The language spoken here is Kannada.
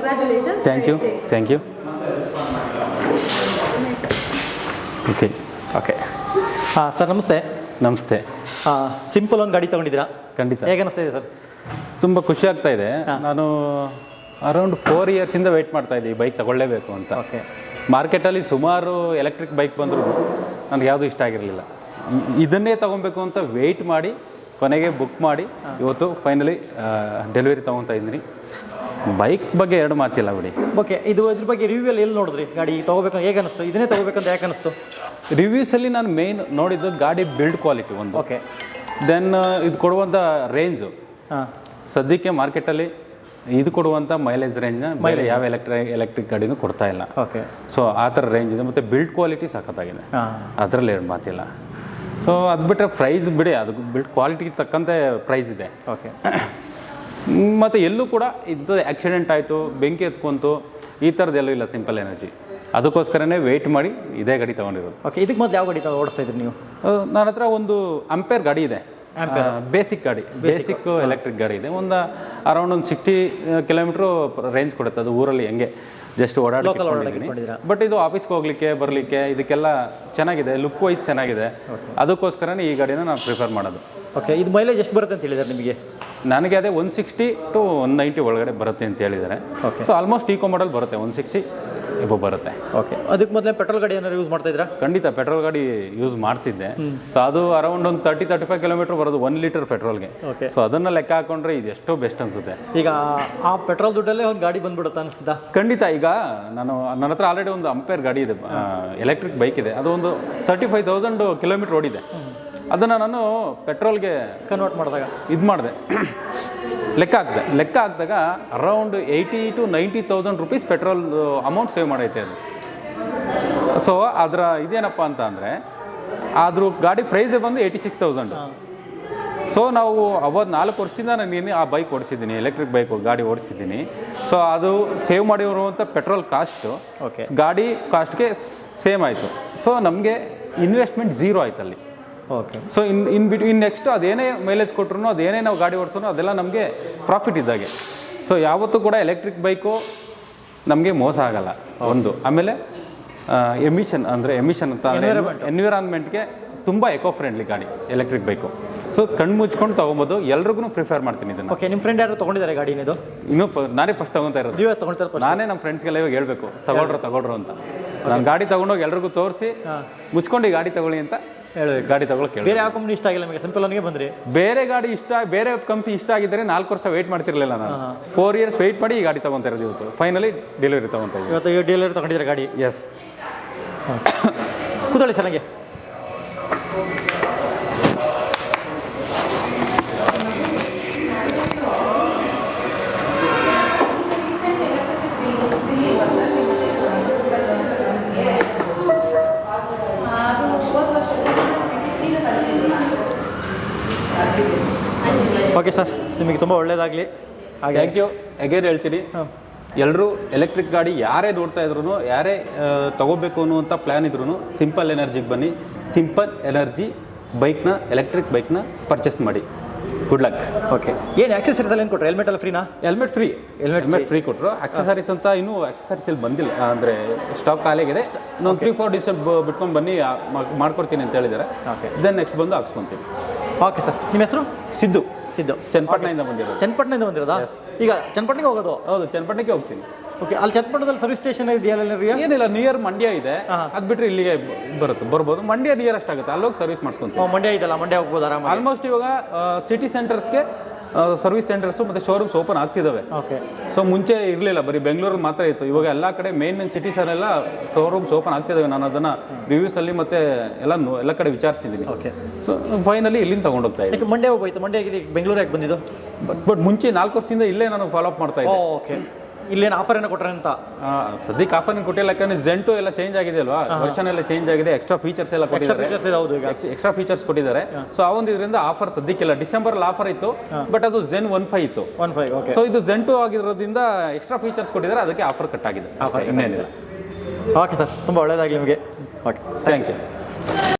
Congratulations. Thank you. Okay sir ನಮಸ್ತೆ. ನಮಸ್ತೆ. ಸಿಂಪಲ್ ಒಂದು ಗಾಡಿ ತೊಗೊಂಡಿದ್ದೀರಾ? ಖಂಡಿತ. ಹೇಗೆ ಅನಿಸ್ತಾ ಇದೆ ಸರ್? ತುಂಬ ಖುಷಿ ಆಗ್ತಾ ಇದೆ. ನಾನು ಅರೌಂಡ್ 4 ಇಯರ್ಸಿಂದ ವೆಯ್ಟ್ ಮಾಡ್ತಾ ಇದ್ದೆ ಈ ಬೈಕ್ ತಗೊಳ್ಳೇಬೇಕು ಅಂತ. ಓಕೆ. ಮಾರ್ಕೆಟಲ್ಲಿ ಸುಮಾರು ಎಲೆಕ್ಟ್ರಿಕ್ ಬೈಕ್ ಬಂದರೂ ನನಗೆ ಯಾವುದೂ ಇಷ್ಟ ಆಗಿರಲಿಲ್ಲ. ಇದನ್ನೇ ತೊಗೊಬೇಕು ಅಂತ ವೆಯ್ಟ್ ಮಾಡಿ ಕೊನೆಗೆ ಬುಕ್ ಮಾಡಿ ಇವತ್ತು ಫೈನಲಿ ಡೆಲಿವರಿ ತೊಗೊತಾ ಇದ್ದೀನಿ. ಬೈಕ್ ಬಗ್ಗೆ ಎರಡು ಮಾತಿಲ್ಲ ಬಿಡಿ. ಓಕೆ, ಇದ್ರ ಬಗ್ಗೆ ರಿವ್ಯೂ ಎಲ್ಲಿ ನೋಡಿದ್ರಿ? ಗಾಡಿ ತೊಗೋಬೇಕು ಹೇಗೆ ಅನಿಸ್ತು? ಇದನ್ನೇ ತೊಗೋಬೇಕಂತ ಯಾಕೆ ಅನಿಸ್ತು? ರಿವ್ಯೂಸಲ್ಲಿ ನಾನು ಮೇಯ್ನ್ ನೋಡಿದ್ದು ಗಾಡಿ ಬಿಲ್ಡ್ ಕ್ವಾಲಿಟಿ ಒಂದು. ಓಕೆ. ದೆನ್ ಇದು ಕೊಡುವಂಥ ರೇಂಜು. ಸದ್ಯಕ್ಕೆ ಮಾರ್ಕೆಟಲ್ಲಿ ಇದು ಕೊಡುವಂಥ ಮೈಲೇಜ್ ರೇಂಜ್ನ ಬೇರೆ ಯಾವ ಎಲೆಕ್ಟ್ರಿಕ್ ಗಾಡಿನೂ ಕೊಡ್ತಾ ಇಲ್ಲ. ಓಕೆ. ಸೊ ಆ ಥರ ರೇಂಜ್ ಇದೆ ಮತ್ತು ಬಿಲ್ಡ್ ಕ್ವಾಲಿಟಿ ಸಖತ್ತಾಗಿದೆ, ಅದರಲ್ಲಿ ಎರಡು ಮಾತಿಲ್ಲ. ಸೊ ಅದು ಬಿಟ್ಟರೆ ಪ್ರೈಸ್ ಬಿಡಿ, ಅದು ಬಿಲ್ಡ್ ಕ್ವಾಲಿಟಿಗೆ ತಕ್ಕಂತೆ ಪ್ರೈಸ್ ಇದೆ. ಓಕೆ. ಮತ್ತು ಎಲ್ಲೂ ಕೂಡ ಇದು ಆಕ್ಸಿಡೆಂಟ್ ಆಯಿತು, ಬೆಂಕಿ ಎತ್ಕೊಂತು, ಈ ಥರದ್ದೆಲ್ಲೂ ಇಲ್ಲ. ಸಿಂಪಲ್ ಎನರ್ಜಿ, ಅದಕ್ಕೋಸ್ಕರನೇ ವೆಯ್ಟ್ ಮಾಡಿ ಇದೇ ಗಾಡಿ ತೊಗೊಂಡಿರೋದು. ಓಕೆ. ಇದಕ್ಕೆ ಮೊದಲು ಯಾವ ಗಾಡಿ ಓಡಿಸ್ತಾ ಇದ್ರಿ ನೀವು? ನನ್ನ ಹತ್ರ ಒಂದು ಅಂಪೇರ್ ಗಾಡಿ ಇದೆ, ಬೇಸಿಕ್ ಗಾಡಿ, ಬೇಸಿಕ್ ಎಲೆಕ್ಟ್ರಿಕ್ ಗಾಡಿ ಇದೆ. ಒಂದು ಅರೌಂಡ್ ಒಂದು 60 ಕಿಲೋಮೀಟ್ರು ರೇಂಜ್ ಕೊಡುತ್ತೆ. ಅದು ಊರಲ್ಲಿ ಹೆಂಗೆ ಜಸ್ಟ್ ಓಡಾಡಿದ್ದೀನಿ. ಬಟ್ ಇದು ಆಫೀಸ್ಗೆ ಹೋಗ್ಲಿಕ್ಕೆ ಬರಲಿಕ್ಕೆ ಇದಕ್ಕೆಲ್ಲ ಚೆನ್ನಾಗಿದೆ, ಲುಕ್ ವೈಸ್ ಚೆನ್ನಾಗಿದೆ. ಅದಕ್ಕೋಸ್ಕರನೇ ಈ ಗಾಡಿನ ನಾನು ಪ್ರಿಫರ್ ಮಾಡೋದು. ಓಕೆ. ಇದು ಮೈಲೇಜ್ ಎಷ್ಟು ಬರುತ್ತೆ ಅಂತ ಹೇಳಿದ್ದಾರೆ ನಿಮಗೆ? ನನಗೆ ಅದೇ 160 to 190 ಒಳಗಡೆ ಬರುತ್ತೆ ಅಂತ ಹೇಳಿದ್ದಾರೆ. ಸೊ ಆಲ್ಮೋಸ್ಟ್ ಈಕೋ ಮಾಡೆಲ್ ಬರುತ್ತೆ, 160 ಎಬೋ ಬರುತ್ತೆ. ಓಕೆ. ಅದಕ್ಕೆ ಮೊದಲೇ ಪೆಟ್ರೋಲ್ ಗಾಡಿ ಏನಾದ್ರು ಯೂಸ್ ಮಾಡ್ತಾ ಇದ್ರಾ? ಖಂಡಿತ ಪೆಟ್ರೋಲ್ ಗಾಡಿ ಯೂಸ್ ಮಾಡ್ತಿದ್ದೆ. ಸೊ ಅದು ಅರೌಂಡ್ ಒಂದು 30-35 ಕಿಲೋಮೀಟರ್ ಬರೋದು 1 ಲೀಟರ್ ಪೆಟ್ರೋಲ್ಗೆ. ಓಕೆ. ಸೊ ಅದನ್ನು ಲೆಕ್ಕ ಹಾಕೊಂಡ್ರೆ ಇದು ಎಷ್ಟೋ ಬೆಸ್ಟ್ ಅನಿಸುತ್ತೆ. ಈಗ ಆ ಪೆಟ್ರೋಲ್ ದುಡ್ಡಲ್ಲೇ ಒಂದು ಗಾಡಿ ಬಂದ್ಬಿಡುತ್ತೆ ಅನಿಸ್ತಿದ್ದ? ಖಂಡಿತ. ಈಗ ನನ್ನ ಹತ್ರ ಆಲ್ರೆಡಿ ಒಂದು ಅಂಪೇರ್ ಗಾಡಿ ಇದೆ, ಎಲೆಕ್ಟ್ರಿಕ್ ಬೈಕ್ ಇದೆ. ಅದು ಒಂದು 35,000 ಕಿಲೋಮೀಟರ್ ಓಡಿದೆ. ಅದನ್ನು ನಾನು ಪೆಟ್ರೋಲ್ಗೆ ಕನ್ವರ್ಟ್ ಮಾಡಿದಾಗ ಇದು ಮಾಡಿದೆ, ಲೆಕ್ಕ ಹಾಕಿದಾಗ around 80,000 to 90,000 rupees petrol amount save ಮಾಡೈತೆ ಅದು. ಸೊ ಅದರ ಇದೇನಪ್ಪ ಅಂತ ಅಂದರೆ ಅದ್ರ ಗಾಡಿ ಪ್ರೈಸೇ ಬಂದು 86,000. ಸೊ ನಾವು ಅವತ್ತು 4 ವರ್ಷದಿಂದ ನಾನು ಆ ಬೈಕ್ ಓಡಿಸಿದ್ದೀನಿ, ಎಲೆಕ್ಟ್ರಿಕ್ ಬೈಕ್ ಗಾಡಿ ಓಡಿಸಿದ್ದೀನಿ. ಸೊ ಅದು ಸೇವ್ ಮಾಡಿರುವಂಥ ಪೆಟ್ರೋಲ್ ಕಾಸ್ಟು ಗಾಡಿ ಕಾಸ್ಟ್ಗೆ ಸೇಮ್ ಆಯಿತು. ಸೊ ನಮಗೆ ಇನ್ವೆಸ್ಟ್ಮೆಂಟ್ ಝೀರೋ ಆಯ್ತು ಅಲ್ಲಿ. ಓಕೆ. ಸೊ ಇನ್ ನೆಕ್ಸ್ಟ್ ಅದೇನೇ ಮೈಲೇಜ್ ಕೊಟ್ಟರು, ಅದೇನೇ ನಾವು ಗಾಡಿ ಓಡಿಸೋನು ಅದೆಲ್ಲ ನಮಗೆ ಪ್ರಾಫಿಟ್ ಇದ್ದಾಗೆ. ಸೊ ಯಾವತ್ತೂ ಕೂಡ ಎಲೆಕ್ಟ್ರಿಕ್ ಬೈಕು ನಮಗೆ ಮೋಸ ಆಗಲ್ಲ ಒಂದು. ಆಮೇಲೆ ಎಮಿಷನ್ ಅಂತ ಎನ್ವಿರಾನ್ಮೆಂಟ್ಗೆ ತುಂಬ ಎಕೋ ಫ್ರೆಂಡ್ಲಿ ಗಾಡಿ ಎಲೆಕ್ಟ್ರಿಕ್ ಬೈಕು. ಸೊ ಕಣ್ಣು ಮುಚ್ಕೊಂಡು ತೊಗೊಬೋದು, ಎಲ್ರಿಗೂ ಪ್ರಿಫರ್ ಮಾಡ್ತೀನಿ ಇದನ್ನು. ಓಕೆ. ನಿಮ್ಮ ಫ್ರೆಂಡ್ ಯಾರು ತೊಗೊಂಡಿದ್ದಾರೆ ಗಾಡಿ? ಇದು ಇನ್ನೂ ನಾನೇ ಫಸ್ಟ್ ತೊಗೊತಾ ಇರೋದು. ನೀವೇ ತೊಗೊಳ್ತಾರೆ? ನಾನೇ ನಮ್ಮ ಫ್ರೆಂಡ್ಸ್ಗೆಲ್ಲ ಇವಾಗ ಹೇಳ್ಬೇಕು ತಗೊಳ್ರು ಅಂತ. ನಾನು ಗಾಡಿ ತೊಗೊಂಡೋಗಿ ಎಲ್ರಿಗೂ ತೋರಿಸಿ ಮುಚ್ಕೊಂಡು ಈ ಗಾಡಿ ತಗೊಳ್ಳಿ ಅಂತ ಗಾಡಿ ತಗೊಳ್ಳೋಕೆ. ಬೇರೆ ಯಾವ ಕಂಪ್ನಿ ಇಷ್ಟ ಆಗಿಲ್ಲ ನಿಮಗೆ? ಸಿಂಪಲ್ ನನಗೆ ಬಂದ್ರಿ ಬೇರೆ ಗಾಡಿ ಬೇರೆ ಕಂಪ್ನಿ ಇಷ್ಟ ಆಗಿದ್ದರೆ 4 ವರ್ಷ ವೆಯ್ಟ್ ಮಾಡ್ತಿರ್ಲಿಲ್ಲ ನಾನು. 4 ಇಯರ್ಸ್ ವೆಯ್ಟ್ ಮಾಡಿ ಈ ಗಾಡಿ ತೊಗೊತಾ ಇರೋದು. ಇವತ್ತು ಫೈನಲಿ ಡೆಲಿವರಿ ತೊಗೊತಾ ಇದ್ದೀವಿ. ಇವತ್ತು ಡೆಲಿವರಿ ತೊಗೊಂಡಿದ್ದಾರೆ ಗಾಡಿ? ಎಸ್. ಕೂತ್ಕೊಳ್ಳಿ ಸರ್. ನನಗೆ ಓಕೆ ಸರ್, ನಿಮಗೆ ತುಂಬ ಒಳ್ಳೆಯದಾಗಲಿ. Thank you. ಅಗೇನ್ ಹೇಳ್ತೀನಿ, ಎಲ್ಲರೂ ಎಲೆಕ್ಟ್ರಿಕ್ ಗಾಡಿ ಯಾರೇ ನೋಡ್ತಾ ಇದ್ರು, ಯಾರೇ ತೊಗೋಬೇಕು ಅನ್ನುವಂಥ ಪ್ಲ್ಯಾನ್ ಇದ್ರೂ ಸಿಂಪಲ್ ಎನರ್ಜಿಗೆ ಬನ್ನಿ. ಸಿಂಪಲ್ ಎನರ್ಜಿ ಬೈಕ್ನ, ಎಲೆಕ್ಟ್ರಿಕ್ ಬೈಕ್ನ ಪರ್ಚೇಸ್ ಮಾಡಿ. Good luck. ಓಕೆ. ಏನು ಆಕ್ಸೆಸರೀಸ್ ಎಲ್ಲ ಏನು ಕೊಟ್ಟರು? ಹೆಲ್ಮೆಟ್ ಎಲ್ಲ ಫ್ರೀನಾ? ಹೆಲ್ಮೆಟ್ ಫ್ರೀ ಕೊಟ್ಟರು. ಆಕ್ಸೆಸರೀಸ್ ಅಂತ ಇನ್ನೂ ಆಕ್ಸೆಸರೀಸ್ ಇಲ್ಲಿ ಬಂದಿಲ್ಲ, ಅಂದರೆ ಸ್ಟಾಕ್ ಖಾಲಿಯಾಗಿದೆ. ನಾನು 3-4 ಡೇಸ್ ಬಿಟ್ಕೊಂಡು ಬನ್ನಿ ಮಾಡ್ಕೊಡ್ತೀನಿ ಅಂತ ಹೇಳಿದ್ದಾರೆ. ಓಕೆ. ದೆನ್ ನೆಕ್ಸ್ಟ್ ಬಂದು ಹಾಕ್ಸ್ಕೊತೀನಿ. Okay sir. ನಿಮ್ಮ ಹೆಸರು? ಸಿದ್ದು. ಚನ್ನಪಟ್ಟಣದಿಂದ ಬಂದಿರೋದಾ? ಈಗ ಚನ್ನಪಟ್ಟಣಕ್ಕೆ ಹೋಗೋದು? ಹೌದು, ಚನ್ನಪಟ್ಟಣಕ್ಕೆ ಹೋಗ್ತೀನಿ. ಓಕೆ. ಅಲ್ಲಿ ಚನ್ನಪಟ್ಟಣದಲ್ಲಿ ಸರ್ವಿಸ್ ಸ್ಟೇಷನ್ ಇದೆಯಲ್ಲ? ಏನಿಲ್ಲ, ನಿಯರ್ ಮಂಡ್ಯ ಇದೆ. ಅದು ಬಿಟ್ಟರೆ ಇಲ್ಲಿಗೆ ಬರ್ಬೋದು. ಮಂಡ್ಯ ನಿಯರೆಸ್ಟ್ ಆಗುತ್ತೆ, ಅಲ್ಲೋಗಿ ಸರ್ವಿಸ್ ಮಾಡಿಸ್ಕೊಂತೀವಿ. ಮಂಡ್ಯ ಇದೆಲ್ಲ, ಮಂಡ್ಯ ಹೋಗ್ಬೋದು ಆರಾಮ. ಆಲ್ಮೋಸ್ಟ್ ಇವಾಗ ಸಿಟಿ ಸೆಂಟರ್ಸ್ಗೆ ಸರ್ವಿಸ್ ಸೆಂಟರ್ಸು ಮತ್ತು ಶೋರೂಮ್ಸ್ ಓಪನ್ ಆಗ್ತಿದ್ದಾವೆ. ಓಕೆ. ಸೊ ಮುಂಚೆ ಇರಲಿಲ್ಲ, ಬರೀ ಬೆಂಗಳೂರಲ್ಲಿ ಮಾತ್ರ ಇತ್ತು. ಇವಾಗ ಎಲ್ಲ ಕಡೆ ಮೇನ್ ಸಿಟೀಸಲ್ಲೆಲ್ಲ ಶೋರೂಮ್ಸ್ ಓಪನ್ ಆಗ್ತಿದ್ದಾವೆ. ನಾನು ಅದನ್ನು ರಿವ್ಯೂಸಲ್ಲಿ ಮತ್ತು ಎಲ್ಲ ಕಡೆ ವಿಚಾರಿಸಿದ್ದೀನಿ. ಓಕೆ. ಸೊ ಫೈನಲಿ ಇಲ್ಲಿಂದ ತೊಗೊಂಡೋಗ್ತಾ ಇದ್ದೀನಿ. ಮಂಡ್ಯ ಹೋಗೋಯ್ತು? ಮಂಡ್ಯ ಬೆಂಗಳೂರಿಗೆ ಬಂದಿದ್ದು? ಬಟ್ ಮುಂಚೆ 4 ವರ್ಷದಿಂದ ಇಲ್ಲೇ ನಾನು ಫಾಲೋ ಅಪ್ ಮಾಡ್ತಾ ಇದ್ದೆ. ಓಕೆ. ಇಲ್ಲೇನು ಆಫರ್ ಏನೋ ಕೊಟ್ರೆ ಅಂತ? ಸದ್ಯಕ್ಕೆ ಆಫರ್ ಏನು ಕೊಟ್ಟಿಲ್ಲ, ಯಾಕಂದ್ರೆ ಜೆಂಟು ಎಲ್ಲ ಚೇಂಜ್ ಆಗಿದೆ ಅಲ್ವಾ, ವರ್ಷನ್ ಎಲ್ಲ ಚೇಂಜ್ ಆಗಿದೆ. ಎಕ್ಸ್ಟ್ರಾ ಫೀಚರ್ಸ್ ಎಲ್ಲ ಕೊಟ್ಟಿದ್ದಾರೆ. ಎಕ್ಸ್ಟ್ರಾ ಫೀಚರ್ಸ್ ಕೊಟ್ಟಿದ್ದಾರೆ. ಸೊ ಆ ಒಂದು ಇದರಿಂದ ಆಫರ್ ಸದ್ಯಕ್ಕಿಲ್ಲ. ಡಿಸೆಂಬರಲ್ಲಿ ಆಫರ್ ಇತ್ತು, ಬಟ್ ಅದು Zen 1.5 ಇತ್ತು. ಸೊ ಇದು Zen 2 ಆಗಿರೋದ್ರಿಂದ ಎಕ್ಸ್ಟ್ರಾ ಫೀಚರ್ಸ್ ಕೊಟ್ಟಿದ್ದಾರೆ, ಅದಕ್ಕೆ ಆಫರ್ ಕಟ್ ಆಗಿದೆ, ಇನ್ನೇನಿಲ್ಲ. ಓಕೆ ಸರ್, ತುಂಬ ಒಳ್ಳೆಯದಾಗಲಿ ನಿಮಗೆ. Okay, thank you.